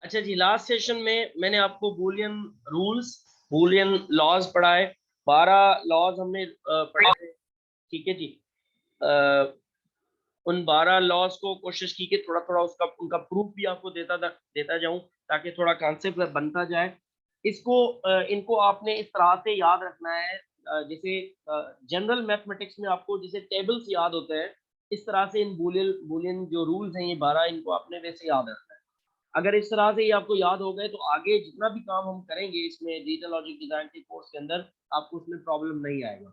अच्छा जी, last session में मैंने आपको बूलियन रूल्स, बूलियन लॉज पढ़ाए। 12 लॉज हमने पढ़े थे। ठीक है जी। उन 12 लॉज को कोशिश की कि थोड़ा थोड़ा उसका उनका प्रूफ भी आपको देता जाऊं, ताकि थोड़ा कॉन्सेप्ट बनता जाए। इनको आपने इस तरह से याद रखना है, जैसे जनरल मैथमेटिक्स में आपको जैसे टेबल्स याद होते हैं, इस तरह से इन बूलियन बूलियन जो रूल्स हैं ये 12, इनको आपने वैसे याद रखना है। अगर इस तरह से ये आपको याद हो गए तो आगे जितना भी काम हम करेंगे इसमें डिजिटल लॉजिक डिजाइन के कोर्स के अंदर, आपको उसमें प्रॉब्लम नहीं आएगा।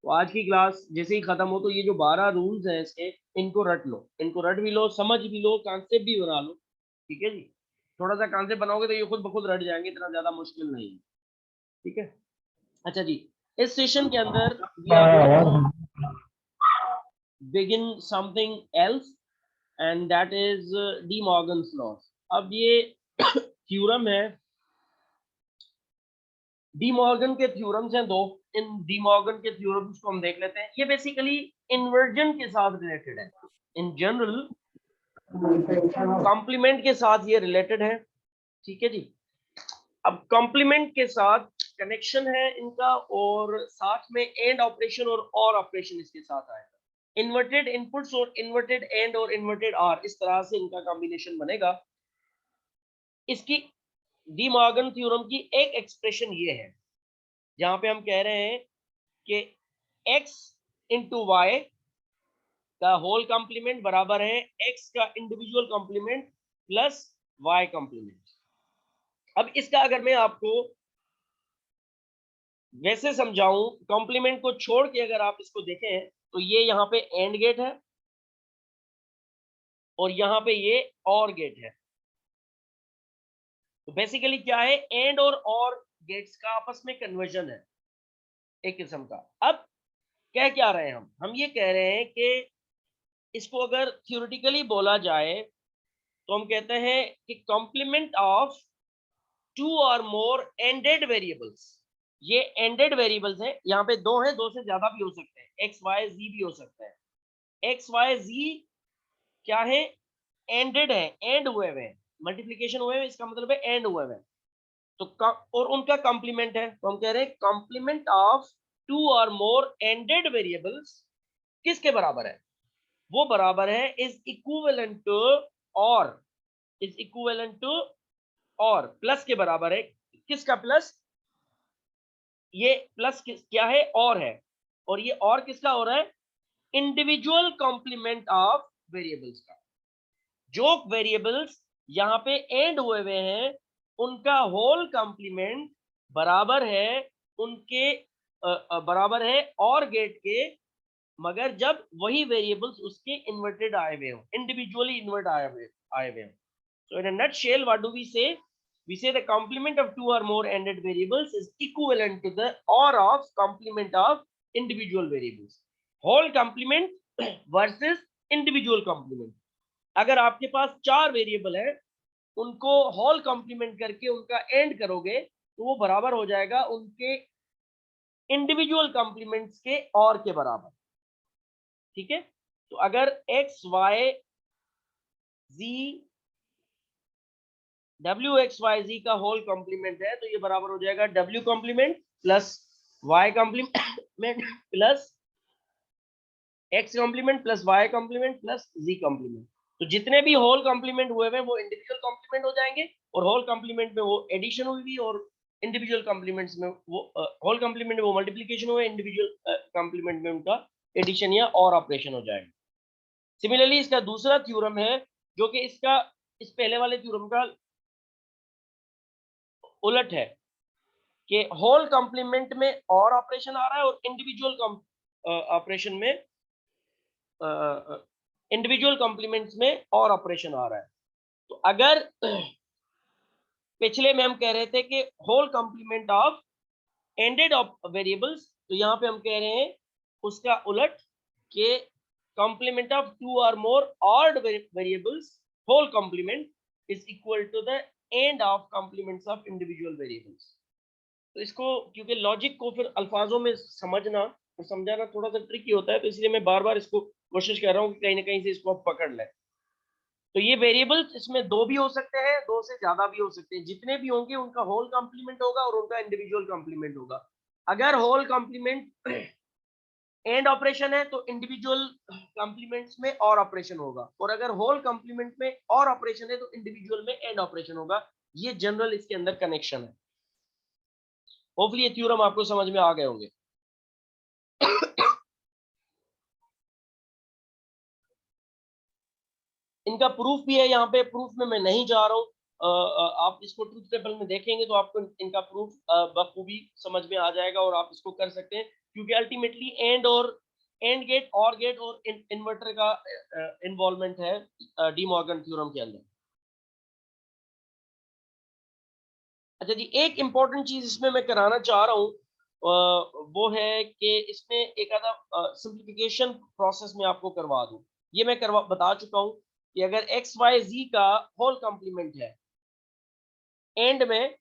तो आज की क्लास जैसे ही खत्म हो तो ये जो 12 रूल्स हैं इसके, इनको रट लो, इनको रट भी लो, समझ भी लो, कॉन्सेप्ट भी बना लो। ठीक है जी। थोड़ा सा कॉन्सेप्ट बनाओगे तो ये खुद ब खुद रट जाएंगे, इतना ज्यादा मुश्किल नहीं है। ठीक है। अच्छा जी, इस सेशन के अंदर we are going to begin something else, and that is De Morgan's laws. अब ये थ्योरम है, डी मॉर्गन के थ्योरम्स हैं दो। इन डी मॉर्गन के थ्योरम्स को हम देख लेते हैं। ये बेसिकली इन्वर्जन के साथ रिलेटेड है। इन जनरल कॉम्प्लीमेंट के साथ ये रिलेटेड है। ठीक है जी। अब कॉम्प्लीमेंट के साथ कनेक्शन है इनका, और साथ में एंड ऑपरेशन और ऑपरेशन इसके साथ आएगा। इन्वर्टेड इनपुट्स और इन्वर्टेड एंड और इन्वर्टेड आर, इस तरह से इनका कॉम्बिनेशन बनेगा। इसकी डी मॉर्गन थ्योरम की एक एक्सप्रेशन ये है, जहां पे हम कह रहे हैं कि x इंटू वाई का होल कॉम्प्लीमेंट बराबर है x का individual complement plus y complement. अब इसका अगर मैं आपको वैसे समझाऊं, कॉम्प्लीमेंट को छोड़ के अगर आप इसको देखें तो ये यहाँ पे एंड गेट है और यहाँ पे ये और गेट है। तो बेसिकली क्या है, एंड और गेट्स का आपस में कन्वर्जन है एक किस्म का। अब कह क्या रहे हैं हम ये कह रहे हैं कि इसको अगर थ्योरेटिकली बोला जाए तो हम कहते हैं कि कॉम्प्लीमेंट ऑफ टू और मोर एंडेड वेरिएबल्स। ये एंडेड वेरिएबल्स हैं, यहाँ पे दो हैं, दो से ज्यादा भी हो सकते हैं, एक्स वाई जी भी हो सकते हैं। एक्स वाई जी क्या है, एंडेड है, एंड हुए हुए हैं, मल्टीप्लीकेशन हुए हुए, इसका मतलब है एंड हुए हुए हैं। तो और उनका कॉम्प्लीमेंट है, तो हम कह रहे हैं कॉम्प्लीमेंट ऑफ टू और मोर एंडेड वेरिएबल्स किसके बराबर है, वो बराबर है इज इक्विवेलेंट टू और, इज इक्विवेलेंट टू और प्लस के बराबर है। किसका प्लस, ये प्लस क्या है, और है, और ये और किसका हो रहा है, इंडिविजुअल कॉम्प्लीमेंट ऑफ वेरिएबल्स का। जो वेरिएबल्स यहाँ पे एंड हुए हुए हैं उनका होल कॉम्प्लीमेंट बराबर है उनके बराबर है और गेट के, मगर जब वही वेरिएबल्स उसके इन्वर्टेड आए हुए हो, इंडिविजुअली इन्वर्ट आए हुए हो। So in a nutshell, what do we say? We say the complement of two or more ended variables is equivalent to the OR of complement of individual variables. Whole complement versus individual complement. अगर आपके पास 4 variable है, उनको whole complement करके उनका and करोगे तो वो बराबर हो जाएगा उनके इंडिविजुअल कॉम्प्लीमेंट्स के और के बराबर। ठीक है। तो अगर X Y Z W X Y Z का होल कॉम्प्लीमेंट है तो ये बराबर हो जाएगा W complement plus Y complement plus X complement plus Y complement plus Z complement. तो जितने भी होल कॉम्प्लीमेंट हुए हैं वो इंडिविजुअल कॉम्प्लीमेंट हो जाएंगे, और होल कॉम्प्लीमेंट में वो एडिशन हुई भी, और इंडिविजुअल कॉम्प्लीमेंट्स में वो होल कॉम्प्लीमेंट में वो मल्टीप्लीकेशन हुआ, इंडिविजुअल कॉम्प्लीमेंट में उनका एडिशन या और ऑपरेशन हो जाएगा। सिमिलरली इसका दूसरा थ्योरम है जो कि इसका इस पहले वाले थ्योरम का उलट है, कि होल कॉम्प्लीमेंट में और ऑपरेशन आ रहा है और इंडिविजुअल ऑपरेशन में इंडिविजुअल कॉम्प्लीमेंट्स में और ऑपरेशन आ रहा है। तो अगर पिछले में हम कह रहे थे कि whole complement of anded of variables, तो यहाँ पे हम कह रहे हैं उसका उलट, कि कॉम्प्लीमेंट ऑफ टू और more odd variables whole complement is equal to the and of complements of individual variables. तो इसको क्योंकि लॉजिक को फिर अल्फाजों में समझना और समझाना थोड़ा सा ट्रिकी होता है, तो इसलिए मैं बार बार इसको कोशिश कर रहा हूँ कि कहीं ना कहीं से इसको आप पकड़ लें। तो ये वेरिएबल्स इसमें दो भी हो सकते हैं, दो से ज्यादा भी हो सकते हैं, जितने भी होंगे उनका होल कॉम्प्लीमेंट होगा और उनका इंडिविजुअल कॉम्प्लीमेंट होगा। अगर होल कॉम्प्लीमेंट एंड ऑपरेशन है तो इंडिविजुअल कॉम्प्लीमेंट्स में और ऑपरेशन होगा, और अगर होल कॉम्प्लीमेंट में और ऑपरेशन है तो इंडिविजुअल में एंड ऑपरेशन होगा। ये जनरल इसके अंदर कनेक्शन है। होपफुली ये थ्योरम आपको समझ में आ गए होंगे। इनका प्रूफ भी है यहाँ पे, प्रूफ में मैं नहीं जा रहा हूँ। आप इसको ट्रूथ टेबल में देखेंगे तो आपको इनका प्रूफ बखूबी समझ में आ जाएगा और आप इसको कर सकते हैं, क्योंकि अल्टीमेटली एंड और एंड गेट और इन्वर्टर का इन्वॉल्वमेंट है डी मॉर्गन थ्योरम के अंदर। अच्छा जी, एक इंपॉर्टेंट चीज इसमें मैं कराना चाह रहा हूँ, वो है कि इसमें एक आधा सिंप्लीफिकेशन प्रोसेस में आपको करवा दूं। ये मैं बता चुका हूँ कि अगर एक्स वाई जी का होल कॉम्प्लीमेंट है एंड में,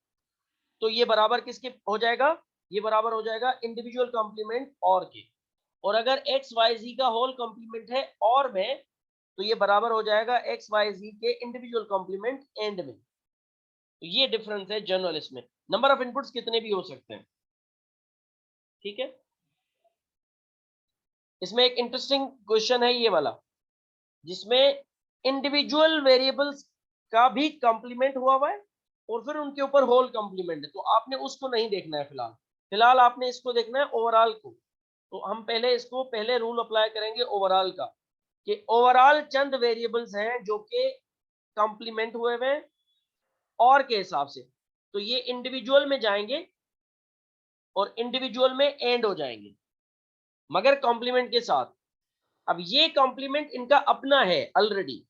तो ये बराबर किसके हो जाएगा? ये बराबर हो जाएगा इंडिविजुअल कॉम्प्लीमेंट और के। और अगर एक्स वाई जी का होल कॉम्प्लीमेंट है और में, तो ये बराबर हो जाएगा एक्स वाई जी के इंडिविजुअल कॉम्प्लीमेंट एंड में। तो ये डिफरेंस है जनरल। इसमें नंबर ऑफ इनपुट्स कितने भी हो सकते हैं, ठीक है। इसमें एक इंटरेस्टिंग क्वेश्चन है ये वाला, जिसमें इंडिविजुअल वेरिएबल्स का भी कॉम्प्लीमेंट हुआ है और फिर उनके ऊपर होल कॉम्प्लीमेंट है। तो आपने उसको नहीं देखना है फिलहाल, फिलहाल आपने इसको देखना है ओवरऑल को। तो हम पहले इसको पहले रूल अप्लाई करेंगे ओवरऑल का, कि ओवरऑल चंद वेरिएबल्स हैं जो कि कॉम्प्लीमेंट हुए हुए हैं और के हिसाब से। तो ये इंडिविजुअल में जाएंगे और इंडिविजुअल में एंड हो जाएंगे, मगर कॉम्प्लीमेंट के साथ। अब ये कॉम्प्लीमेंट इनका अपना है ऑलरेडी।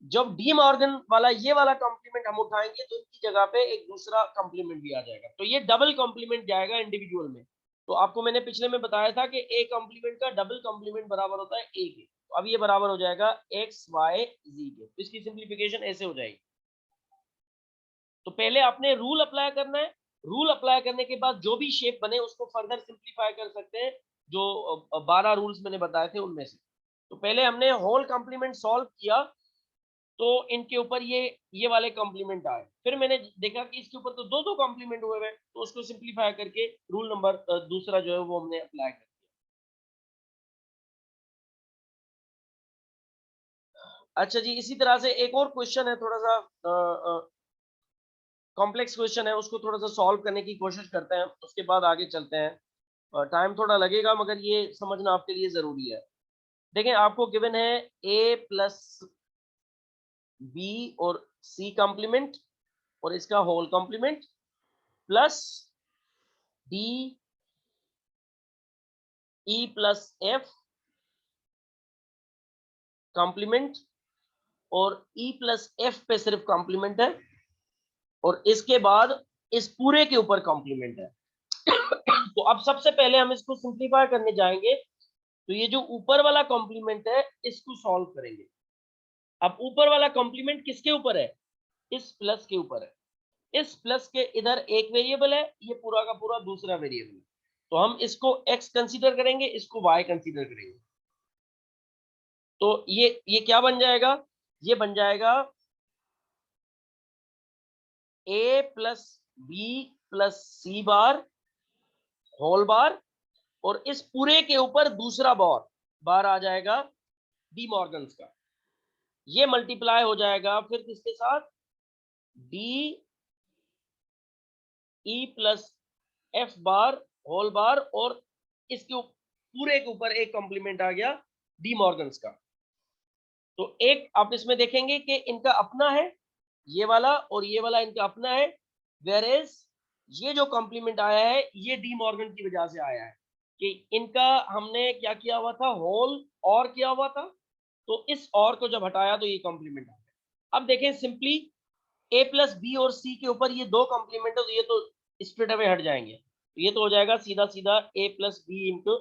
जब डी मॉर्गन वाला ये वाला कॉम्प्लीमेंट हम उठाएंगे तो इनकी जगह पे एक दूसरा कॉम्प्लीमेंट भी आ जाएगा, तो ये डबल कॉम्प्लीमेंट जाएगा इंडिविजुअल में। तो आपको मैंने पिछले में बताया था कि ए कॉम्प्लीमेंट का डबल कॉम्प्लीमेंट बराबर होता है ए के। तो अब ये बराबर हो जाएगा एक्स वाई जी के। तो इसकी सिंप्लीफिकेशन ऐसे हो जाएगी। तो पहले आपने रूल अप्लाई करना है, रूल अप्लाई करने के बाद जो भी शेप बने उसको फर्दर सिंप्लीफाई कर सकते हैं, जो 12 रूल्स मैंने बताए थे उनमें से। तो पहले हमने होल कॉम्प्लीमेंट सॉल्व किया, तो इनके ऊपर ये वाले कॉम्प्लीमेंट आए। फिर मैंने देखा कि इसके ऊपर तो दो दो कॉम्प्लीमेंट हुए हैं, तो उसको सिंप्लीफाई करके रूल नंबर दूसरा जो है वो हमने अप्लाई कर दिया। अच्छा जी, इसी तरह से एक और क्वेश्चन है, थोड़ा सा कॉम्प्लेक्स क्वेश्चन है, उसको थोड़ा सा सॉल्व करने की कोशिश करते हैं, उसके बाद आगे चलते हैं। टाइम थोड़ा लगेगा मगर ये समझना आपके लिए जरूरी है। देखें, आपको गिवन है ए प्लस बी और सी कॉम्प्लीमेंट और इसका whole complement, plus D E plus F complement, और ई प्लस एफ पे सिर्फ कॉम्प्लीमेंट है, और इसके बाद इस पूरे के ऊपर कॉम्प्लीमेंट है। तो अब सबसे पहले हम इसको सिंप्लीफाई करने जाएंगे, तो ये जो ऊपर वाला कॉम्प्लीमेंट है इसको सॉल्व करेंगे। अब ऊपर वाला कॉम्प्लीमेंट किसके ऊपर है? इस प्लस के ऊपर है। इस प्लस के इधर एक वेरिएबल है, ये पूरा का पूरा दूसरा वेरिएबल है। तो हम इसको x कंसीडर करेंगे, इसको y कंसीडर करेंगे। तो ये क्या बन जाएगा? ये बन जाएगा a plus B plus C bar whole bar, और इस पूरे के ऊपर दूसरा बार आ जाएगा डी मॉर्गन्स का। ये मल्टीप्लाई हो जाएगा फिर किसके साथ? D E plus F bar whole bar, और इसके पूरे के ऊपर एक कॉम्प्लीमेंट आ गया डी मॉर्गन्स का। तो एक आप इसमें देखेंगे कि इनका अपना है ये वाला, और ये वाला इनका अपना है, वेयर एज ये जो कॉम्प्लीमेंट आया है ये डी मॉर्गन की वजह से आया है, कि इनका हमने क्या किया हुआ था? होल और किया हुआ था। तो इस और को जब हटाया तो ये कॉम्प्लीमेंट आ गया। अब देखें सिंपली ए प्लस बी और सी के ऊपर ये दो कॉम्प्लीमेंट है, तो ये तो स्ट्रेट अवे हट जाएंगे। तो ये तो हो जाएगा सीधा सीधा ए प्लस बी इंटू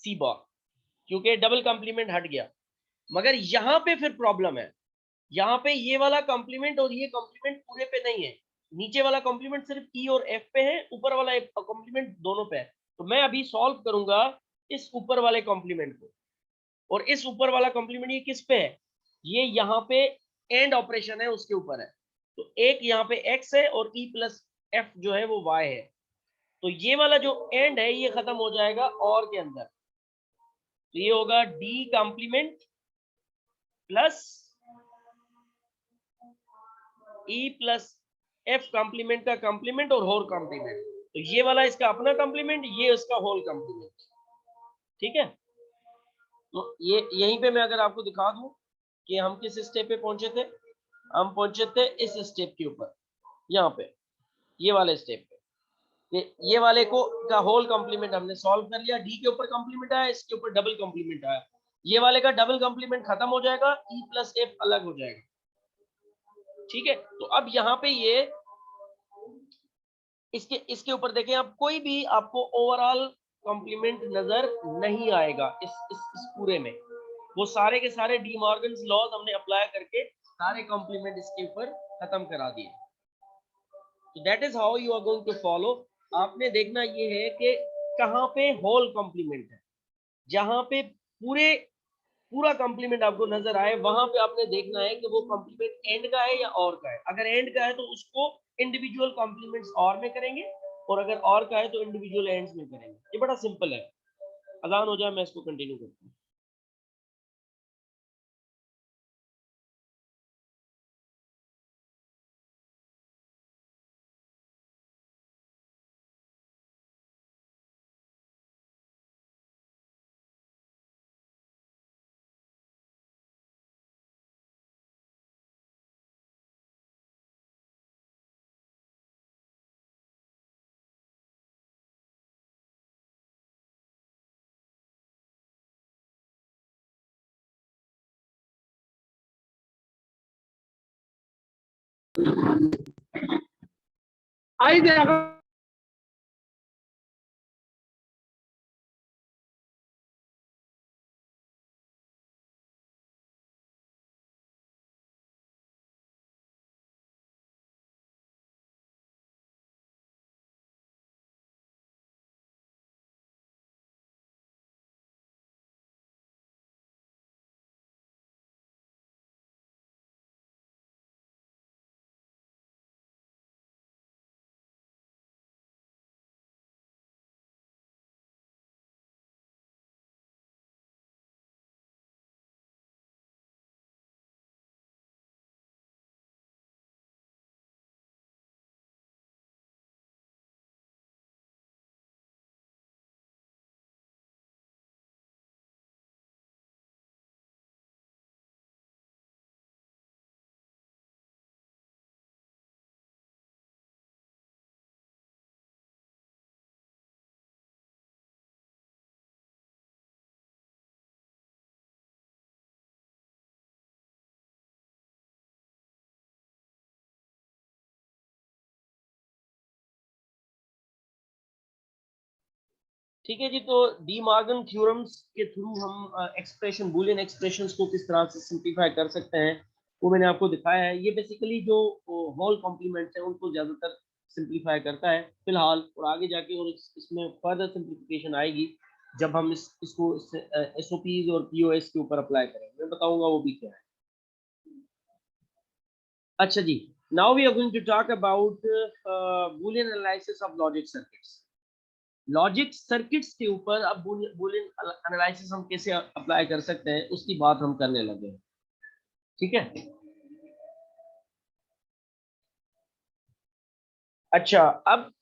सी बार, क्योंकि डबल कॉम्प्लीमेंट हट गया। मगर यहाँ पे फिर प्रॉब्लम है, यहाँ पे ये वाला कॉम्प्लीमेंट और ये कॉम्प्लीमेंट पूरे पे नहीं है। नीचे वाला कॉम्प्लीमेंट सिर्फ ई और एफ पे है, ऊपर वाला कॉम्प्लीमेंट दोनों पे है। तो मैं अभी सॉल्व करूंगा इस ऊपर वाले कॉम्प्लीमेंट को, और इस ऊपर वाला कॉम्प्लीमेंट ये किस पे है? ये यहाँ पे एंड ऑपरेशन है उसके ऊपर है, तो एक यहाँ पे x है और e प्लस f जो है वो y है, तो ये वाला जो एंड है ये खत्म हो जाएगा और के अंदर, तो ये होगा d complement plus e plus f complement का कॉम्प्लीमेंट और होल कॉम्प्लीमेंट, तो ये वाला इसका अपना कॉम्प्लीमेंट, ये इसका होल कॉम्प्लीमेंट। ठीक है, तो ये यहीं पे मैं अगर आपको दिखा दूं कि हम किस स्टेप पे पहुंचे थे, हम पहुंचे थे इस स्टेप के ऊपर, यहाँ पे ये वाले स्टेप पे, ये वाले को का होल कॉम्प्लीमेंट हमने सॉल्व कर लिया, डी के ऊपर कॉम्प्लीमेंट आया, इसके ऊपर डबल कॉम्प्लीमेंट आया, ये वाले का डबल कॉम्प्लीमेंट खत्म हो जाएगा, ई प्लस एफ अलग हो जाएगा। ठीक है, तो अब यहाँ पे ये इसके ऊपर देखें आप, कोई भी आपको ओवरऑल कॉम्प्लीमेंट नजर नहीं आएगा इस पूरे में, वो सारे के सारे डी मॉर्गन्स लॉज हमने अप्लाई करके सारे कॉम्प्लीमेंट इसके ऊपर खत्म करा दिए। तो that is how you are going to follow. आपने देखना ये है कि कहाँ पे होल कॉम्प्लीमेंट है, जहां पे पूरा कॉम्प्लीमेंट आपको नजर आए वहां पे आपने देखना है कि वो कॉम्प्लीमेंट एंड का है या और का है। अगर एंड का है तो उसको इंडिविजुअल कॉम्प्लीमेंट्स और में करेंगे, और अगर और का है तो इंडिविजुअल एंड्स में करेंगे। ये बड़ा सिंपल है। अजान हो जाए मैं इसको कंटिन्यू करता हूँ। आई जाएगा। ठीक है जी, तो डी मॉर्गन थ्योरम्स के थ्रू हम एक्सप्रेशन, बूलियन एक्सप्रेशंस को किस तरह से सिंप्लीफाई कर सकते हैं वो मैंने आपको दिखाया है। ये बेसिकली जो होल कॉम्प्लीमेंट्स हैं उनको ज्यादातर सिंप्लीफाई करता है फिलहाल, और आगे जाके और इसमें फर्दर सिंप्लीफिकेशन आएगी जब हम इसको एसओपीज और पीओएस के ऊपर अप्लाई करेंगे, मैं बताऊंगा वो भी क्या है। अच्छा जी, now we are going to talk about Boolean analysis of logic circuits. Logic circuits के ऊपर अब बूलियन एनालिसिस हम कैसे अप्लाई कर सकते हैं उसकी बात हम करने लगे हैं। ठीक है, अच्छा, अब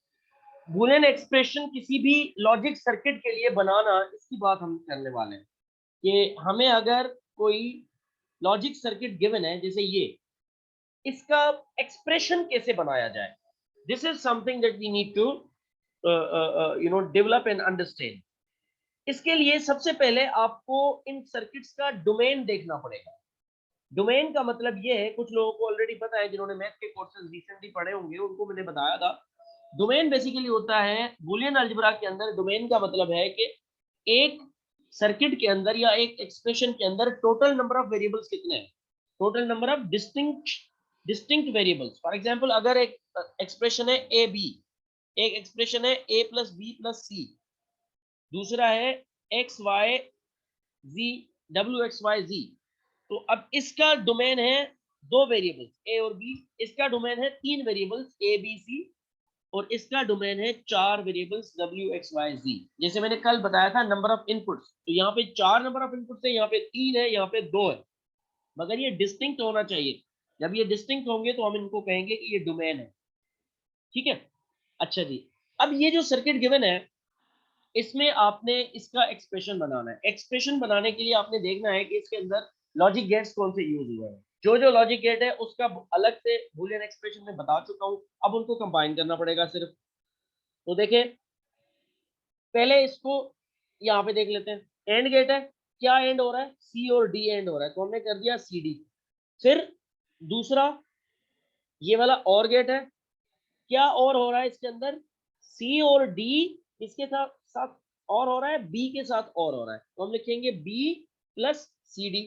बूलियन एक्सप्रेशन किसी भी लॉजिक सर्किट के लिए बनाना, इसकी बात हम करने वाले हैं कि हमें अगर कोई लॉजिक सर्किट गिवन है जैसे ये, इसका एक्सप्रेशन कैसे बनाया जाए, this is something that we need to develop and understand. इसके लिए सबसे पहले आपको इन सर्किट्स का डोमेन देखना पड़ेगा। डोमेन का मतलब ये है, कुछ लोगों को ऑलरेडी पता है, जिन्होंने मैथ के कोर्सेज रिसेंटली पढ़े होंगे उनको मैंने बताया था। डोमेन बेसिकली होता है बूलियन अलजेब्रा के अंदर, डोमेन का मतलब है कि एक सर्किट के अंदर या एक एक्सप्रेशन के अंदर टोटल नंबर ऑफ वेरिएबल्स कितने हैं, total number of distinct variables. For example अगर एक एक्सप्रेशन है ए बी, एक एक्सप्रेशन है ए प्लस बी प्लस सी, दूसरा है x Y Z, W X Y जी, तो अब इसका डोमेन है 2 वेरिएबल्स ए और बी, इसका डोमेन है 3 वेरिएबल्स ए बी सी, और इसका डोमेन है 4 वेरिएबल्स डब्ल्यू एक्स वाई जी। जैसे मैंने कल बताया था नंबर ऑफ इनपुट्स, तो यहाँ पे 4 नंबर ऑफ इनपुट्स है, यहाँ पे 3 है, यहाँ पे 2 है, मगर ये डिस्टिंक्ट होना चाहिए। जब ये डिस्टिंक्ट होंगे तो हम इनको कहेंगे कि ये डोमेन है, ठीक है। अच्छा जी, अब ये जो सर्किट गिवन है इसमें आपने इसका एक्सप्रेशन बनाना है। एक्सप्रेशन बनाने के लिए आपने देखना है कि इसके अंदर लॉजिक गेट्स कौन से यूज हुए हैं। जो लॉजिक गेट है उसका अलग से बूलियन एक्सप्रेशन में बता चुका हूं, अब उनको कंबाइन करना पड़ेगा सिर्फ। तो देखें, पहले इसको यहाँ पे देख लेते हैं। एंड गेट है, क्या एंड हो रहा है, सी और डी एंड हो रहा है, तो हमने कर दिया सी डी। फिर दूसरा ये वाला और गेट है, क्या और हो रहा है इसके अंदर, सी और डी, इसके साथ साथ और हो रहा है, बी के साथ और हो रहा है, तो हम लिखेंगे बी प्लस सी डी।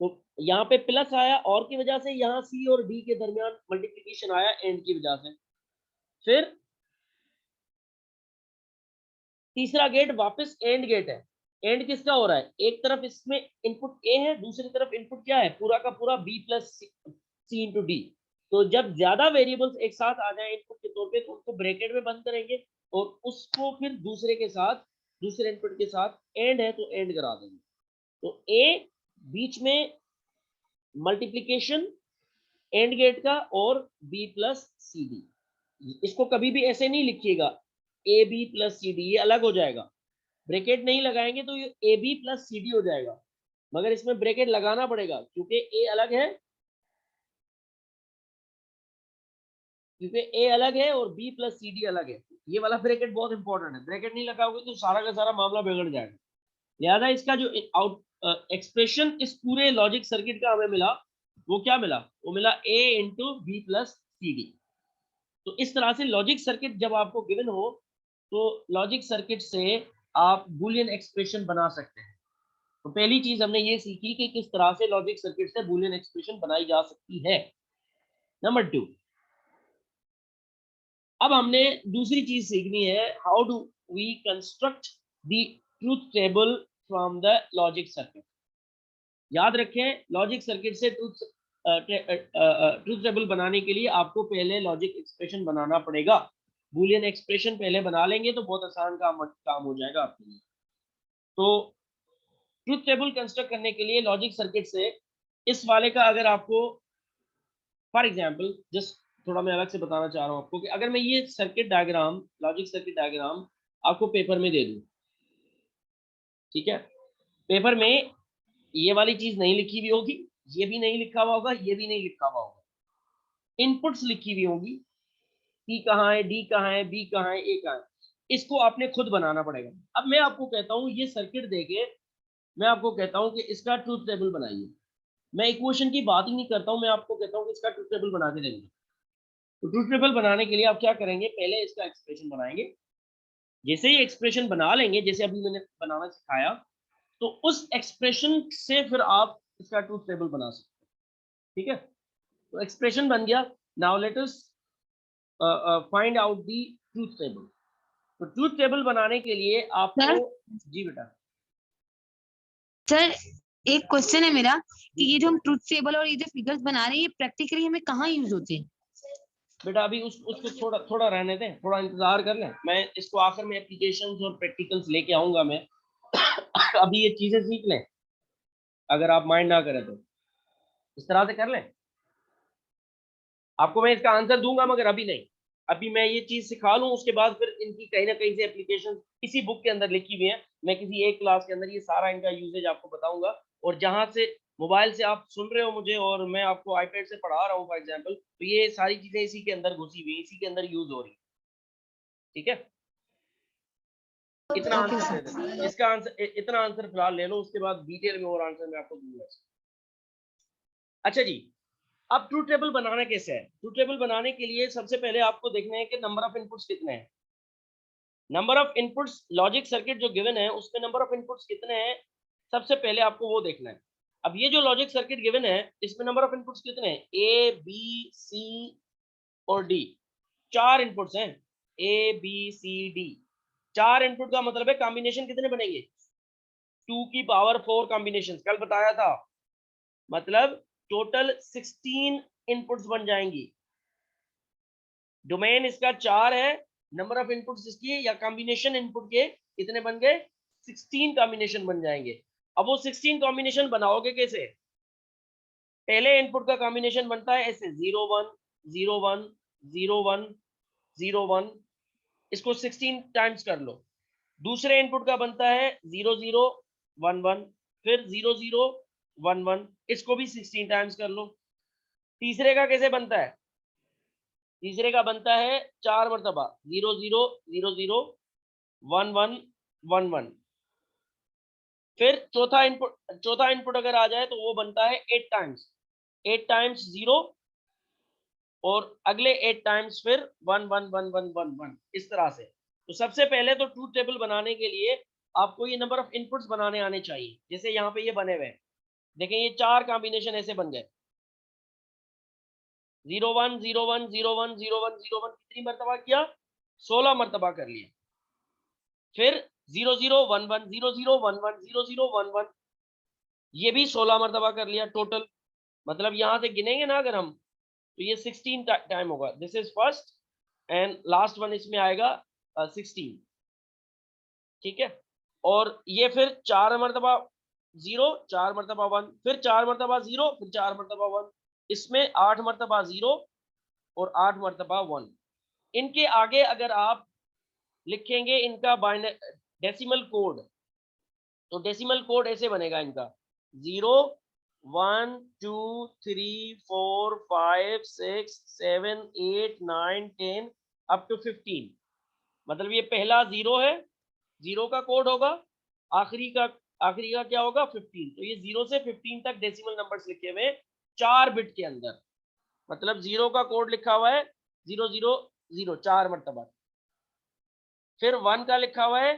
तो यहाँ पे प्लस आया और की वजह से, यहाँ सी और डी के दरमियान मल्टीप्लिकेशन आया एंड की वजह से। फिर तीसरा गेट वापस एंड गेट है। एंड किसका हो रहा है, एक तरफ इसमें इनपुट ए है, दूसरी तरफ इनपुट क्या है, पूरा का पूरा बी प्लस सी इंटू डी। तो जब ज्यादा वेरिएबल्स एक साथ आ जाए इनपुट के तौर पे, तो उनको ब्रैकेट में बंद करेंगे और उसको फिर दूसरे के साथ, दूसरे इनपुट के साथ एंड है तो एंड करा देंगे। तो ए बीच में मल्टीप्लीकेशन एंड गेट का और बी प्लस सी डी। इसको कभी भी ऐसे नहीं लिखिएगा A B plus C D, ये अलग हो जाएगा। ब्रैकेट नहीं लगाएंगे तो ये A B plus C D हो जाएगा, मगर इसमें ब्रैकेट लगाना पड़ेगा क्योंकि ए अलग है, क्योंकि ए अलग है और बी प्लस सी डी अलग है। ये वाला ब्रैकेट बहुत इंपॉर्टेंट है, ब्रैकेट नहीं लगाओगे तो सारा का सारा मामला बिगड़ जाएगा। लिहाजा इसका जो आउट एक्सप्रेशन इस पूरे लॉजिक सर्किट का हमें मिला, वो क्या मिला, वो मिला A into B plus C D. तो इस तरह से लॉजिक सर्किट जब आपको गिवन हो, तो लॉजिक सर्किट से आप बूलियन एक्सप्रेशन बना सकते हैं। तो पहली चीज हमने ये सीखी कि किस तरह से लॉजिक सर्किट से बूलियन एक्सप्रेशन बनाई जा सकती है। नंबर 2, अब हमने दूसरी चीज सीखनी है, how do we construct the truth table from the logic circuit. याद रखें, लॉजिक सर्किट से ट्रूथ टेबल बनाने के लिए आपको पहले लॉजिक एक्सप्रेशन बनाना पड़ेगा। बूलियन एक्सप्रेशन पहले बना लेंगे तो बहुत आसान काम हो जाएगा आपके लिए। तो ट्रूथ टेबल कंस्ट्रक्ट करने के लिए लॉजिक सर्किट से इस वाले का अगर आपको, फॉर एग्जांपल जस्ट थोड़ा मैं अलग से बताना चाह रहा हूं आपको कि अगर मैं ये circuit diagram, logic circuit diagram आपको पेपर में दे दूं, ठीक है, पेपर में ये वाली चीज नहीं लिखी हुई होगी, ये भी नहीं लिखा हुआ होगा, ये भी नहीं लिखा हुआ होगा, इनपुट्स लिखी हुई होंगी, सी कहाँ है, डी कहाँ है, बी कहाँ है, ए कहाँ है, इसको आपने खुद बनाना पड़ेगा। अब मैं आपको कहता हूँ ये सर्किट देके मैं आपको कहता हूँ कि इसका ट्रूथ टेबल बनाइए। मैं इक्वेशन की बात ही नहीं करता हूँ, मैं आपको कहता हूँ कि इसका ट्रूथ टेबल बना के देंगे। तो ट्रूथ टेबल बनाने के लिए आप क्या करेंगे, पहले इसका एक्सप्रेशन बनाएंगे। जैसे ही एक्सप्रेशन बना लेंगे, जैसे अभी मैंने बनाना सिखाया, तो उस एक्सप्रेशन से फिर आप इसका ट्रूथ टेबल बना सकते हैं, ठीक है। तो एक्सप्रेशन बन गया। Now let us find out the truth table. तो ट्रूथ टेबल बनाने के लिए आपको, जी बेटा। सर एक क्वेश्चन है मेरा कि ये जो हम ट्रूथ टेबल और ये जो फिगर्स बना रहे हैं, ये प्रैक्टिकली हमें कहाँ यूज होते हैं? बेटा अभी उसको थोड़ा थोड़ा रहने दें, थोड़ा इंतजार कर लें, मैं इसको आखिर में एप्लीकेशंस और प्रैक्टिकल्स लेके आऊंगा मैं। अभी ये चीजें सीख लें, अगर आप माइंड ना करें तो इस तरह से कर लें। आपको मैं इसका आंसर दूंगा मगर अभी नहीं, अभी मैं ये चीज सिखा लूं, उसके बाद फिर इनकी कहीं ना कहीं से एप्लीकेशन इसी बुक के अंदर लिखी हुई है। मैं किसी एक क्लास के अंदर ये सारा इनका यूजेज आपको बताऊंगा, और जहां से मोबाइल से आप सुन रहे हो मुझे और मैं आपको आईपैड से पढ़ा रहा हूँ फॉर एग्जाम्पल, तो ये सारी चीजें इसी के अंदर घुसी हुई, इसी के अंदर यूज हो रही, ठीक है। इतना ओके आंसर दे सर। दें, इसका आंसर, इतना आंसर फिलहाल ले लो, उसके बाद डिटेल में और आंसर मैं आपको दूंगा। अच्छा जी, अब ट्रूथ टेबल बनाना कैसे है। ट्रूथ टेबल बनाने के लिए सबसे पहले आपको देखना है कि नंबर ऑफ इनपुट्स कितने हैं। Number of inputs, logic circuit जो गिवन है उसमें नंबर ऑफ इनपुट्स कितने हैं, सबसे पहले आपको वो देखना है। अब ये जो लॉजिक सर्किट गिवन है इसमें नंबर ऑफ इनपुट्स कितने हैं, ए बी सी और डी, 4 इनपुट्स हैं, A B C D. 4 input का मतलब है कॉम्बिनेशन कितने बनेंगे, 2 की पावर 4 कॉम्बिनेशन, कल बताया था। मतलब टोटल 16 इनपुट्स बन जाएंगी। डोमेन इसका 4 है, नंबर ऑफ इनपुट्स इसकी या कॉम्बिनेशन इनपुट के कितने बन गए? 16 कॉम्बिनेशन बन जाएंगे। अब वो 16 कॉम्बिनेशन बनाओगे कैसे? पहले इनपुट का कॉम्बिनेशन बनता है ऐसे 0 1 0 1 0 1 0 1, इसको 16 टाइम्स कर लो। दूसरे इनपुट का बनता है 0 0 1 1, फिर 0 0 1 1, इसको भी 16 टाइम्स कर लो। तीसरे का कैसे बनता है? तीसरे का बनता है 4 मरतबा 0 0 0 0 1 1 1 1। फिर चौथा इनपुट अगर आ जाए तो वो बनता है 8 टाइम्स, 8 टाइम्स 0 और अगले 8 टाइम्स फिर 1 1 1 1 1 1, इस तरह से। तो सबसे पहले तो ट्रूथ टेबल बनाने के लिए आपको ये नंबर ऑफ इनपुट्स बनाने आने चाहिए। जैसे यहाँ पे ये बने हुए हैं, देखें ये 4 कॉम्बिनेशन ऐसे बन गए, 0 1 0 1 0 1 0 1 0 1, कितनी मरतबा किया? 16 मरतबा कर लिया। फिर 0 0 1 1 0 0 1 1 0 0 1 1, ये भी 16 मरतबा कर लिया टोटल। मतलब यहां से गिनेंगे ना अगर हम, तो ये 16 टाइम होगा। This is first and last one इसमें आएगा 16, ठीक है। और ये फिर 4 मरतबा 0, 4 मरतबा 1, फिर 4 मरतबा 0, फिर 4 मरतबा 1, इसमें 8 मरतबा 0 और 8 मरतबा 1। इनके आगे अगर आप लिखेंगे इनका डेसिमल कोड, तो डेसिमल कोड ऐसे बनेगा इनका 0 1 2 3 4 5 6 7 8 9 10 अप टू 15। मतलब ये पहला 0 है, 0 का कोड होगा, आखिरी का क्या होगा? 15। तो ये 0 से 15 तक डेसिमल नंबर्स लिखे हुए 4 बिट के अंदर। मतलब 0 का कोड लिखा हुआ है 0 0 0 4 मरतबा, फिर 1 का लिखा हुआ है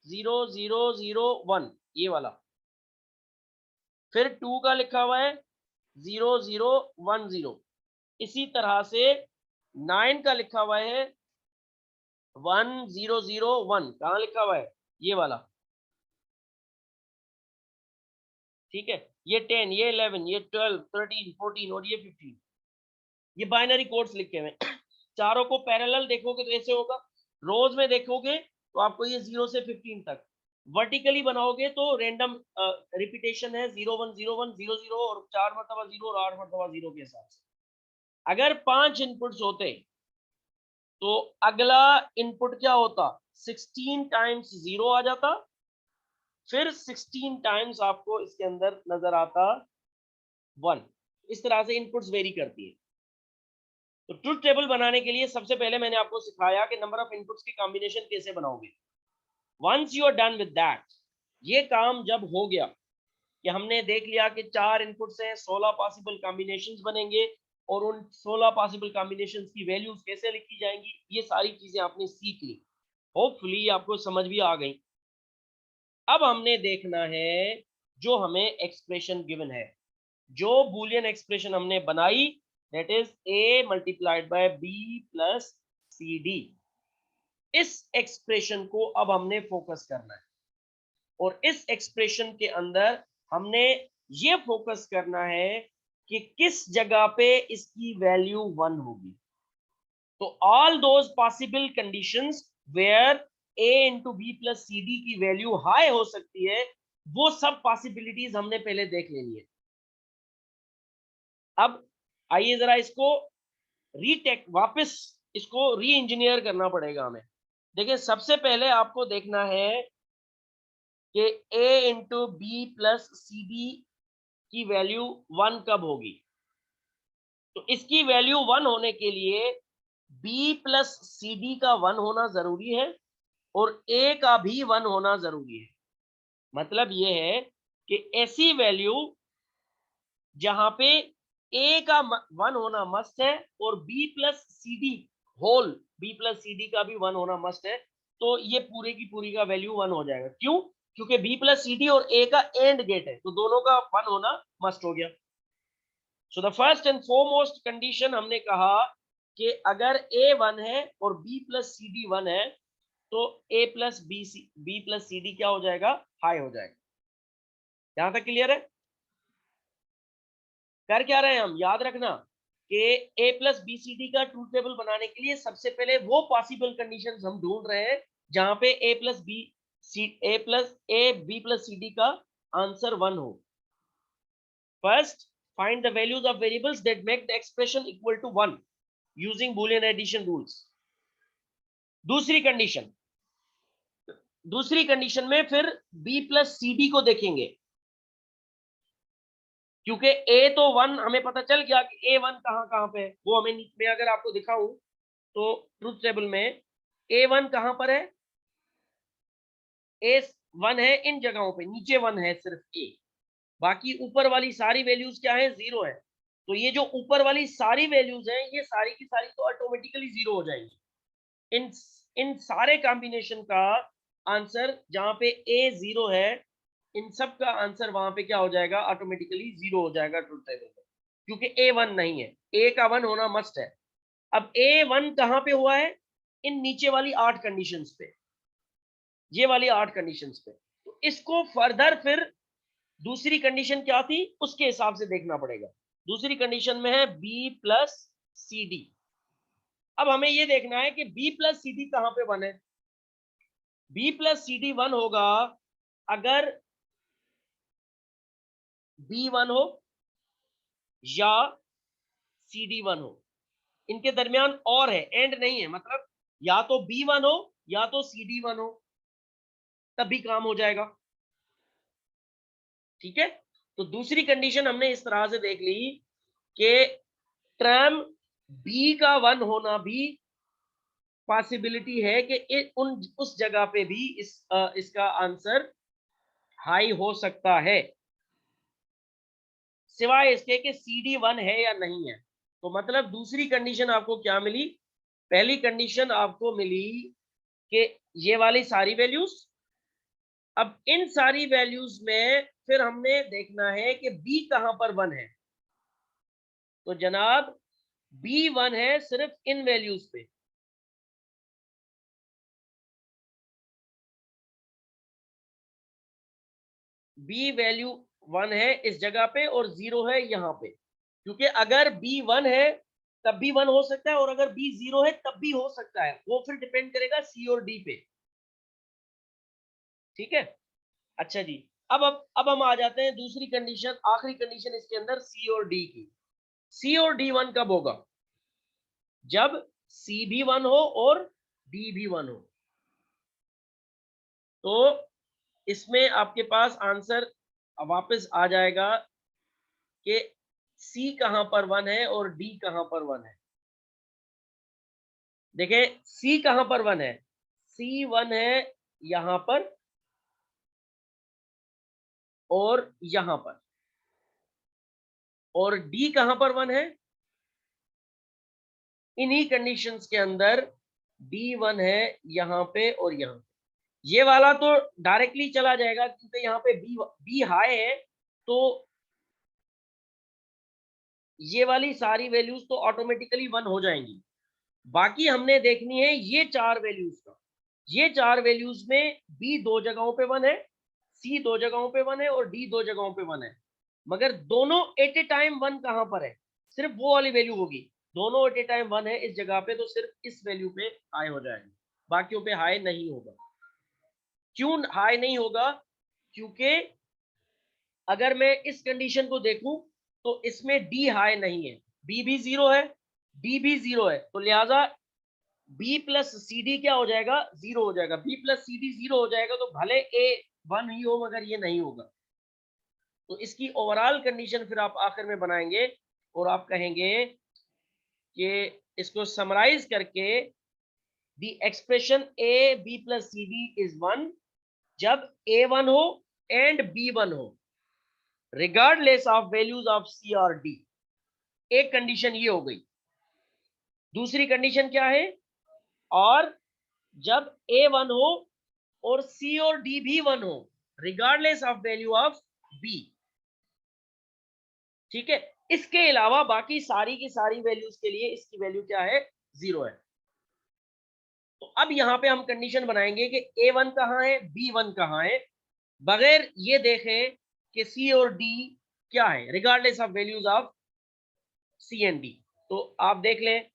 0 0 0 1 ये वाला, फिर 2 का लिखा हुआ है 0 0 1 0। इसी तरह से 9 का लिखा हुआ है 1 0 0 1, कहाँ लिखा हुआ है? ये वाला, ठीक है। ये 10, ये 11, ये 12, 13, 14 और ये 15, ये बाइनरी कोड्स लिखे हुए हैं। चारों को पैरेलल देखोगे तो ऐसे होगा, रोज में देखोगे तो आपको ये 0 से 15 तक, वर्टिकली बनाओगे तो रेंडम रिपीटेशन है 0 1 0 1 0 0 और 4 मरतबा 0 और 8 मरतबा 0 के हिसाब से। अगर 5 इनपुट्स होते तो अगला इनपुट क्या होता? 16 टाइम्स 0 आ जाता, फिर 16 टाइम्स आपको इसके अंदर नजर आता 1। इस तरह से इनपुट्स वेरी करती है। तो ट्रुथ टेबल बनाने के लिए सबसे पहले मैंने आपको सिखाया कि नंबर ऑफ इनपुट्स की कॉम्बिनेशन कैसे बनाओगे। Once you are done with that, ये काम जब हो गया कि हमने देख लिया कि 4 इनपुट्स हैं, 16 पॉसिबल कॉम्बिनेशंस बनेंगे और उन 16 पॉसिबल कॉम्बिनेशंस की वैल्यूज कैसे लिखी जाएंगी, ये सारी चीजें आपने सीख ली। होपफुली आपको समझ भी आ गई। अब हमने देखना है जो हमें एक्सप्रेशन गिवन है, जो बूलियन एक्सप्रेशन हमने बनाई, that is a multiplied by b plus C D. इस एक्सप्रेशन को अब हमने फोकस करना है और इस एक्सप्रेशन के अंदर हमने ये फोकस करना है कि किस जगह पे इसकी वैल्यू 1 होगी। तो all those possible conditions where a into B plus C D की वैल्यू हाई हो सकती है, वो सब पॉसिबिलिटीज हमने पहले देख लेनी है। अब आइए जरा इसको वापस इसको री इंजीनियर करना पड़ेगा हमें। देखिए सबसे पहले आपको देखना है कि a into B plus C D की वैल्यू 1 कब होगी। तो इसकी वैल्यू 1 होने के लिए b प्लस सी डी का 1 होना जरूरी है और a का भी 1 होना जरूरी है। मतलब यह है कि ऐसी वैल्यू जहां पे a का 1 होना मस्ट है और b plus C D whole b plus C D का भी 1 होना मस्ट है, तो ये पूरे की पूरी का वैल्यू 1 हो जाएगा। क्यों? क्योंकि b प्लस सी डी और a का एंड गेट है, तो दोनों का 1 होना मस्ट हो गया। So the first and foremost condition हमने कहा कि अगर a 1 है और b प्लस सी डी 1 है तो a plus b plus C D क्या हो जाएगा? हाई हो जाएगा। यहां तक क्लियर है? कर क्या रहे हैं हम, याद रखना कि a plus B C D का ट्रूथ टेबल बनाने के लिए सबसे पहले वो पॉसिबल कंडीशंस हम ढूंढ रहे हैं जहां पे a plus B C D का आंसर 1 हो. First find the values of variables that make the expression equal to 1 using boolean addition rules. दूसरी कंडीशन में फिर b प्लस सी डी को देखेंगे, क्योंकि a तो 1 हमें पता चल गया कि a1 कहां पे है, वो हमें मैं अगर आपको दिखाऊं तो ट्रूथ टेबल में a1 कहां पर है, a1 है इन जगहों पे, नीचे 1 है सिर्फ a, बाकी ऊपर वाली सारी वैल्यूज क्या है, 0 है. तो ये जो ऊपर वाली सारी वैल्यूज हैं ये सारी की सारी तो ऑटोमेटिकली 0 हो जाएंगी. इन सारे कॉम्बिनेशन का आंसर जहां पे a 0 है, इन सब का आंसर वहां पे क्या हो जाएगा, ऑटोमेटिकली 0 हो जाएगा ट्रूथ टेबल में, क्योंकि a1 नहीं है, a का 1 होना मस्ट है. अब a1 कहां पे हुआ है, इन नीचे वाली 8 कंडीशंस पे, ये वाली 8 कंडीशंस पे. तो इसको फर्दर फिर दूसरी कंडीशन क्या थी उसके हिसाब से देखना पड़ेगा. दूसरी कंडीशन में है b प्लस सी डी. अब हमें ये देखना है कि b प्लस सी डी कहां पे 1 है. b प्लस सी डी 1 होगा अगर b 1 हो या सी डी 1 हो, इनके दरमियान और है, एंड नहीं है, मतलब या तो b 1 हो या तो सी डी 1 हो, तब भी काम हो जाएगा. ठीक है, तो दूसरी कंडीशन हमने इस तरह से देख ली कि टर्म b का 1 होना भी पॉसिबिलिटी है कि उस जगह पे भी इसका आंसर हाई हो सकता है, सिवाय इसके कि सी डी 1 है या नहीं है. तो मतलब दूसरी कंडीशन आपको क्या मिली, पहली कंडीशन आपको मिली कि ये वाली सारी वैल्यूज, अब इन सारी वैल्यूज में फिर हमने देखना है कि b कहां पर 1 है. तो जनाब b 1 है सिर्फ इन वैल्यूज पे, b वैल्यू 1 है इस जगह पे और 0 है यहां पे, क्योंकि अगर b 1 है तब भी 1 हो सकता है और अगर b 0 है तब भी हो सकता है, वो फिर डिपेंड करेगा c और d पे. ठीक है, अच्छा जी, अब हम आ जाते हैं दूसरी कंडीशन, आखिरी कंडीशन इसके अंदर c और d की. c और d 1 कब होगा, जब c भी 1 हो और d भी 1 हो. तो इसमें आपके पास आंसर वापस आ जाएगा कि c कहां पर 1 है और d कहां पर 1 है. देखें c कहां पर 1 है, c 1 है यहां पर और यहां पर, और d कहां पर 1 है, इन्हीं कंडीशंस के अंदर d1 है यहां पे और यहां पे. ये वाला तो डायरेक्टली चला जाएगा क्योंकि यहाँ पे b हाई है, तो ये वाली सारी वैल्यूज तो ऑटोमेटिकली 1 हो जाएंगी. बाकी हमने देखनी है ये 4 वैल्यूज का, ये 4 वैल्यूज में b 2 जगहों पे 1 है, c 2 जगहों पे 1 है और d 2 जगहों पे 1 है, मगर दोनों एट ए टाइम 1 कहां पर है, सिर्फ वो वाली वैल्यू होगी. दोनों एट ए टाइम 1 है इस जगह पे, तो सिर्फ इस वैल्यू पे हाई हो जाएगा, बाकियों पे हाई नहीं होगा. क्यों हाई नहीं होगा, क्योंकि अगर मैं इस कंडीशन को देखूं तो इसमें d हाई नहीं है, b भी 0 है, d भी 0 है, तो लिहाजा b प्लस सी डी क्या हो जाएगा, 0 हो जाएगा. b प्लस सी डी 0 हो जाएगा तो भले a 1 ही हो मगर ये नहीं होगा. तो इसकी ओवरऑल कंडीशन फिर आप आखिर में बनाएंगे और आप कहेंगे कि इसको समराइज करके the expression a b plus C D is 1 जब a 1 हो एंड b 1 हो, regardless of values of c और d. एक कंडीशन ये हो गई. दूसरी कंडीशन क्या है, और जब a 1 हो और c और d भी 1 हो, regardless of value of b. ठीक है, इसके अलावा बाकी सारी की सारी वैल्यूज के लिए इसकी वैल्यू क्या है, 0 है. तो अब यहां पे हम कंडीशन बनाएंगे कि a1 कहां है, b1 कहां है, बगैर ये देखें कि c और d क्या है, regardless of values of C and D. तो आप देख लें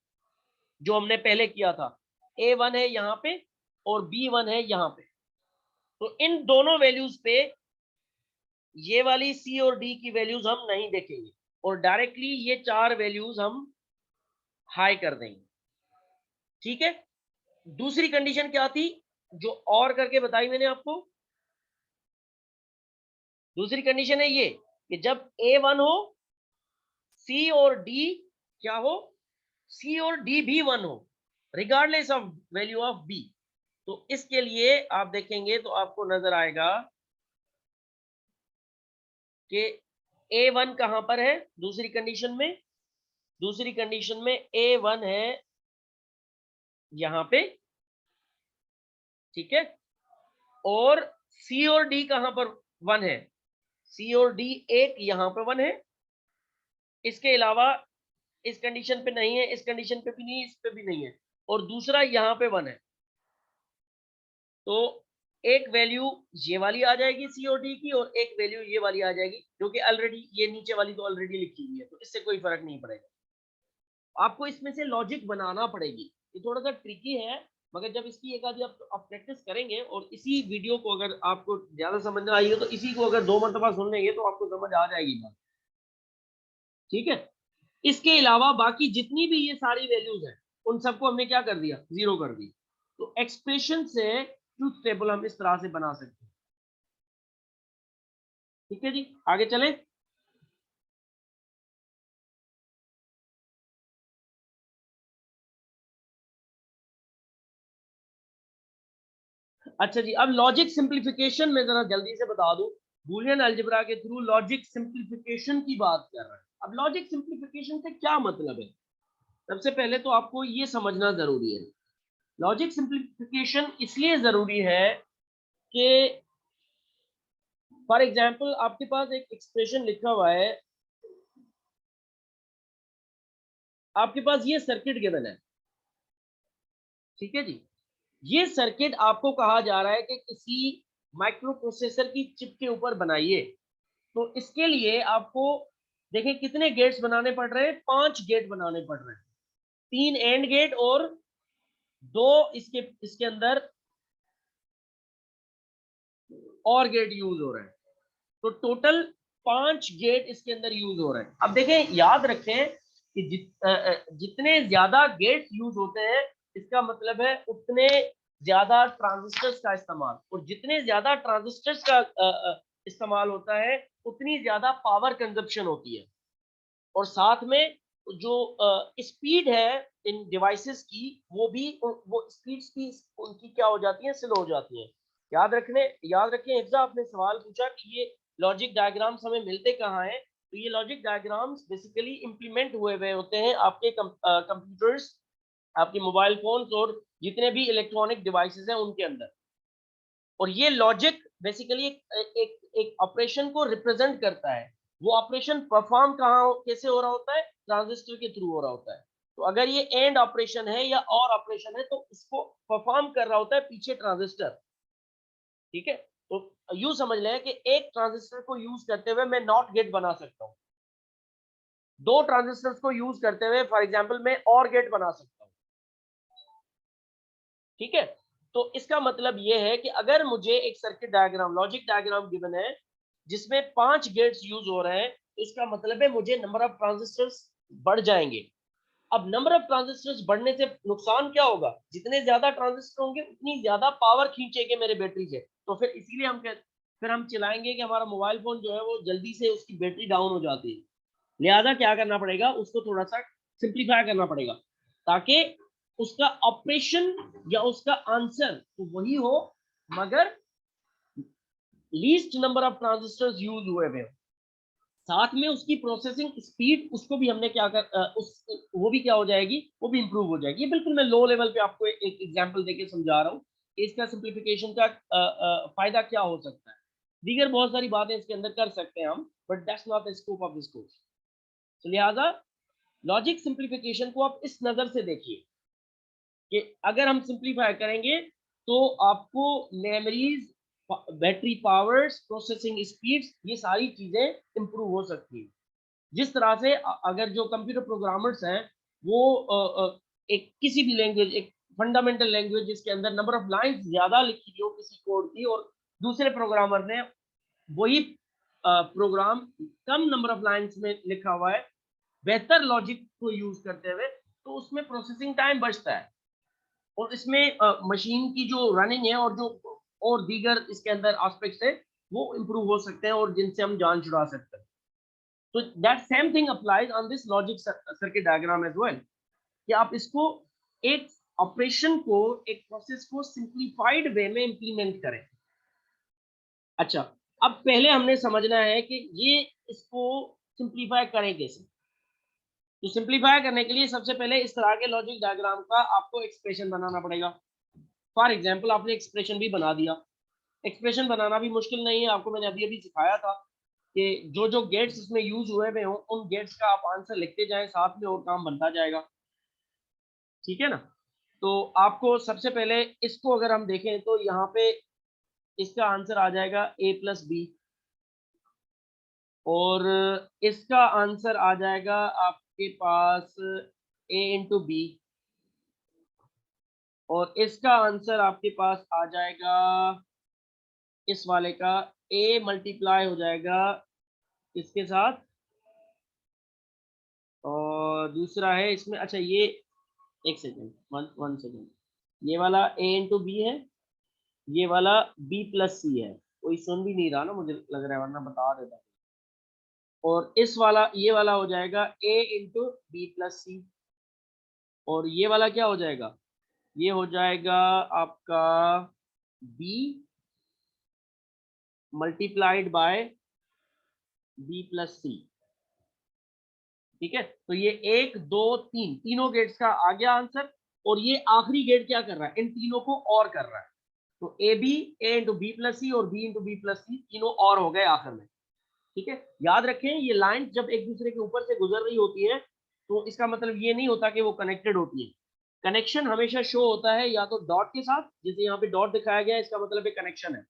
जो हमने पहले किया था, A1 है यहाँ पे और B1 है यहाँ पे। तो इन दोनों वैल्यूज पे ये वाली सी और डी की वैल्यूज हम नहीं देखेंगे और डायरेक्टली ये 4 वैल्यूज हम हाई कर देंगे। ठीक है। दूसरी कंडीशन क्या थी जो और करके बताई मैंने आपको? दूसरी कंडीशन है ये कि जब A1 हो, C और D क्या हो, C और D भी 1 हो, regardless of value of B। तो इसके लिए आप देखेंगे तो आपको नजर आएगा कि A1 कहां पर है दूसरी कंडीशन में? दूसरी कंडीशन में A1 है यहां पे, ठीक है। और C और D कहां पर 1 है? C और D एक यहां पे 1 है, इसके अलावा इस कंडीशन पे नहीं है, इस कंडीशन पे भी नहीं, इस पे भी नहीं है, और दूसरा यहाँ पे 1 है। तो एक वैल्यू ये वाली आ जाएगी सी और डी की और एक वैल्यू ये वाली आ जाएगी, जो कि ऑलरेडी ये नीचे वाली तो ऑलरेडी लिखी हुई है, तो इससे कोई फर्क नहीं पड़ेगा। आपको इसमें से लॉजिक बनाना पड़ेगी, ये थोड़ा सा ट्रिकी है, मगर जब इसकी एक आधी आप प्रैक्टिस करेंगे और इसी वीडियो को अगर आपको ज्यादा समझ में आई है तो इसी को अगर 2 मरतबा सुन लेंगे तो आपको समझ आ जाएगी बात। ठीक है। इसके अलावा बाकी जितनी भी ये सारी वैल्यूज हैं उन सबको हमने क्या कर दिया, जीरो कर दी। तो एक्सप्रेशन से ट्रूथ टेबल हम इस तरह से बना सकते हैं। ठीक है जी, आगे चले। अच्छा जी, अब लॉजिक सिंप्लीफिकेशन में जरा जल्दी से बता दूं, बूलियन अलजेब्रा के थ्रू लॉजिक सिंप्लीफिकेशन की बात कर रहे हैं। अब लॉजिक सिंप्लीफिकेशन से क्या मतलब है? सबसे पहले तो आपको ये समझना जरूरी है, लॉजिक सिंप्लीफिकेशन इसलिए जरूरी है कि फॉर एग्जाम्पल आपके पास एक एक्सप्रेशन लिखा हुआ है, आपके पास ये सर्किट गिवन है, ठीक है जी। ये सर्किट आपको कहा जा रहा है कि किसी माइक्रो प्रोसेसर की चिप के ऊपर बनाइए। तो इसके लिए आपको देखें कितने गेट्स बनाने पड़ रहे हैं, 5 गेट बनाने पड़ रहे हैं, 3 एंड गेट और 2 इसके इसके अंदर और गेट यूज हो रहे हैं। तो टोटल 5 गेट इसके अंदर यूज हो रहे हैं। अब देखें, याद रखें कि जितने ज्यादा गेट्स यूज होते हैं इसका मतलब है उतने ज्यादा ट्रांजिस्टर्स का इस्तेमाल, और जितने ज्यादा ट्रांजिस्टर्स का इस्तेमाल होता है उतनी ज्यादा पावर कंजप्शन होती है, और साथ में जो स्पीड है इन डिवाइसेस की वो भी वो स्पीड्स की उनकी क्या हो जाती है, स्लो हो जाती है। याद रखें हिफ्जा, आपने सवाल पूछा कि ये लॉजिक डायग्राम्स हमें मिलते कहाँ हैं, तो ये लॉजिक डायग्राम्स बेसिकली इंप्लीमेंट हुए हुए होते हैं आपके कंप्यूटर्स, आपके मोबाइल फोन्स और जितने भी इलेक्ट्रॉनिक डिवाइसेस हैं उनके अंदर। और ये लॉजिक बेसिकली एक ऑपरेशन को रिप्रेजेंट करता है। वो ऑपरेशन परफॉर्म कहाँ कैसे हो रहा होता है, ट्रांजिस्टर के थ्रू हो रहा होता है। तो अगर ये एंड ऑपरेशन है या और ऑपरेशन है तो इसको परफॉर्म कर रहा होता है पीछे ट्रांजिस्टर। ठीक है। तो यूं समझ लें कि एक ट्रांजिस्टर को यूज करते हुए मैं नॉट गेट बना सकता हूँ, 2 ट्रांजिस्टर्स को यूज करते हुए फॉर एग्जाम्पल मैं और गेट बना सकता हूँ। ठीक है। तो इसका मतलब यह है कि अगर मुझे एक circuit diagram, logic diagram given है जिसमें 5 गेट्स यूज हो रहे हैं, तो इसका मतलब है मुझे नंबर ऑफ ट्रांजिस्टर्स बढ़ जाएंगे। अब नंबर ऑफ ट्रांजिस्टर्स बढ़ने से नुकसान क्या होगा, जितने ज्यादा ट्रांजिस्टर होंगे उतनी ज्यादा पावर खींचेंगे मेरे बैटरी से, तो फिर इसीलिए फिर हम चिल्लाएंगे कि हमारा मोबाइल फोन जो है वो जल्दी से उसकी बैटरी डाउन हो जाती है। लिहाजा क्या करना पड़ेगा, उसको थोड़ा सा सिंप्लीफाई करना पड़ेगा ताकि उसका ऑपरेशन या उसका आंसर तो वही हो मगर least number of transistors use हुए हुए, साथ में उसकी प्रोसेसिंग स्पीड उसको भी हमने क्या वो भी क्या हो जाएगी, वो भी इंप्रूव हो जाएगी। ये बिल्कुल मैं लो लेवल पे आपको एक एग्जांपल देके समझा रहा हूँ इसका सिंप्लीफिकेशन का फायदा क्या हो सकता है। दीगर बहुत सारी बातें इसके अंदर कर सकते हैं हम, but that's not the scope of this course. तो लिहाजा लॉजिक सिंप्लीफिकेशन को आप इस नजर से देखिए कि अगर हम सिंप्लीफाई करेंगे तो आपको memories, battery powers, processing speeds, ये सारी चीजें इंप्रूव हो सकती हैं। जिस तरह से अगर जो कंप्यूटर प्रोग्रामर्स हैं वो एक किसी भी लैंग्वेज, एक फंडामेंटल लैंग्वेज जिसके अंदर नंबर ऑफ लाइंस ज्यादा लिखी गई हो किसी कोड की, और दूसरे प्रोग्रामर ने वही प्रोग्राम कम नंबर ऑफ लाइंस में लिखा हुआ है बेहतर लॉजिक को यूज करते हुए, तो उसमें प्रोसेसिंग टाइम बचता है, और इसमें मशीन की जो रनिंग है और जो और दीगर इसके अंदर एस्पेक्ट्स है वो इंप्रूव हो सकते हैं, और जिनसे हम जान छुड़ा सकते हैं। तो that same thing applies on this logic circuit diagram as well, कि आप इसको एक ऑपरेशन को, एक प्रोसेस को सिंप्लीफाइड वे में इंप्लीमेंट करें। अच्छा, अब पहले हमने समझना है कि ये इसको सिंप्लीफाई करें कैसे। तो सिंप्लीफाई करने के लिए सबसे पहले इस तरह के लॉजिक डायग्राम का आपको एक्सप्रेशन बनाना पड़ेगा। फॉर एग्जाम्पल आपने एक्सप्रेशन भी बना दिया। एक्सप्रेशन बनाना भी मुश्किल नहीं है, आपको मैंने अभी अभी सिखाया था कि जो जो गेट्स इसमें यूज हुए हुए हों उन गेट्स का आप आंसर लिखते जाएं साथ में, और काम बनता जाएगा। ठीक है ना। तो आपको सबसे पहले इसको अगर हम देखें तो यहाँ पे इसका आंसर आ जाएगा a+b, और इसका आंसर आ जाएगा आपके पास a×b, और इसका आंसर आपके पास आ जाएगा इस वाले का a मल्टीप्लाई हो जाएगा इसके साथ, और दूसरा है इसमें, अच्छा ये एक सेकेंड, वन सेकेंड, ये वाला a×b है, ये वाला b+c है। कोई सुन भी नहीं रहा ना मुझे लग रहा है, वरना बता देता। और इस वाला, ये वाला हो जाएगा a×b+c, और ये वाला क्या हो जाएगा, ये हो जाएगा आपका b मल्टीप्लाइड बाय b+c। ठीक है, तो ये 1 2 3 तीनों गेट्स का आ गया आंसर, और ये आखिरी गेट क्या कर रहा है, इन तीनों को और कर रहा है। तो a×b+c और b×b+c तीनों और हो गए आखिर में। ठीक है, याद रखें ये लाइन जब एक दूसरे के ऊपर से गुजर रही होती है तो इसका मतलब ये नहीं होता कि वो कनेक्टेड होती है। कनेक्शन हमेशा शो होता है या तो डॉट के साथ, जैसे यहाँ पे डॉट दिखाया गया है, इसका मतलब है कनेक्शन है।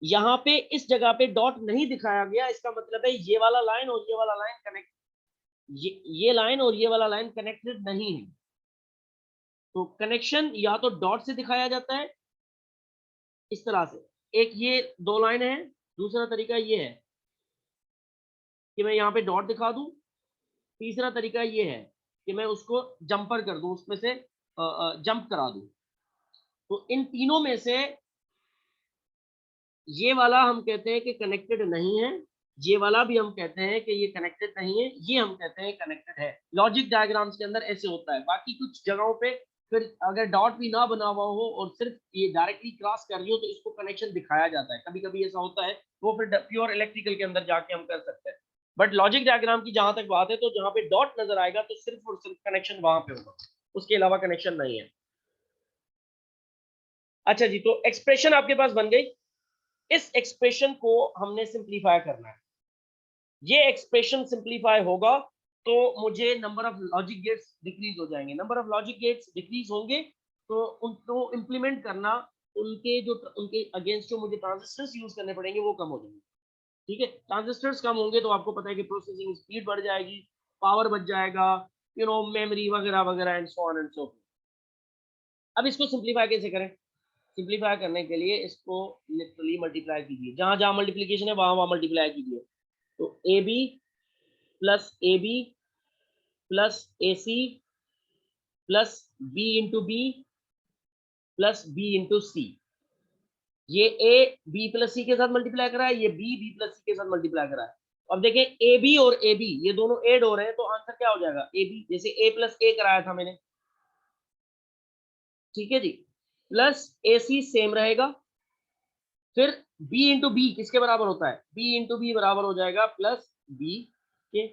यहाँ पे इस जगह पे डॉट नहीं दिखाया गया, इसका मतलब है ये वाला लाइन और ये वाला लाइन कनेक्ट, ये लाइन और ये वाला लाइन कनेक्टेड नहीं है। तो कनेक्शन या तो डॉट से दिखाया जाता है इस तरह से, एक ये दो लाइन है, दूसरा तरीका ये है कि मैं यहाँ पे डॉट दिखा दूं, तीसरा तरीका ये है कि मैं उसको जंपर कर दूं, उसमें से जंप करा दूं। तो इन तीनों में से ये वाला हम कहते हैं कि कनेक्टेड नहीं है, ये वाला भी हम कहते हैं कि ये कनेक्टेड नहीं है, ये हम कहते हैं कनेक्टेड है। लॉजिक डायग्राम्स के अंदर ऐसे होता है। बाकी कुछ जगहों पे फिर अगर डॉट भी ना बना हुआ हो और सिर्फ ये डायरेक्टली क्रॉस कर रही हो तो इसको कनेक्शन दिखाया जाता है। कभी कभी ऐसा होता है, वो फिर प्योर इलेक्ट्रिकल के अंदर जाके हम कर सकते हैं। बट लॉजिक डायग्राम की जहां तक बात है, तो जहां पे डॉट नजर आएगा तो सिर्फ और सिर्फ कनेक्शन वहां पे होगा, उसके अलावा कनेक्शन नहीं है। अच्छा जी, तो एक्सप्रेशन आपके पास बन गई। इस एक्सप्रेशन को हमने सिंप्लीफाई करना है। ये एक्सप्रेशन सिंप्लीफाई होगा तो मुझे number of logic gates decrease हो जाएंगे। Number of logic gates decrease होंगे तो उनको इंप्लीमेंट करना, उनके अगेंस्ट जो मुझे ट्रांजिस्टर्स यूज करने पड़ेंगे वो कम हो जाएंगे। ठीक है, ट्रांजिस्टर्स कम होंगे तो आपको पता है कि प्रोसेसिंग स्पीड बढ़ जाएगी, पावर बच जाएगा, मेमोरी वगैरह वगैरह and so on and so. अब इसको सिंप्लीफाई कैसे करें। सिंप्लीफाई करने के लिए इसको लिटरली मल्टीप्लाई कीजिए, जहां जहां मल्टीप्लीकेशन है वहां वहां मल्टीप्लाई कीजिए। तो ab plus ac plus b/b plus b/c। ये a b+c के साथ मल्टीप्लाई करा है, ये b+c के साथ मल्टीप्लाई करा है। अब देखें ab और ab ये दोनों ऐड हो रहे हैं तो आंसर क्या हो जाएगा, ab, जैसे a+a कराया था मैंने। ठीक है जी, प्लस ac सेम रहेगा, फिर b/b किसके बराबर होता है, b/b बराबर हो जाएगा प्लस b के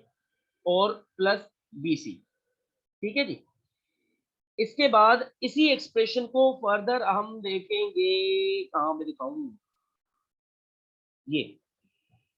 और प्लस bc। ठीक है जी, इसके बाद इसी एक्सप्रेशन को फर्दर हम देखेंगे, कहां पे दिखाऊं, ये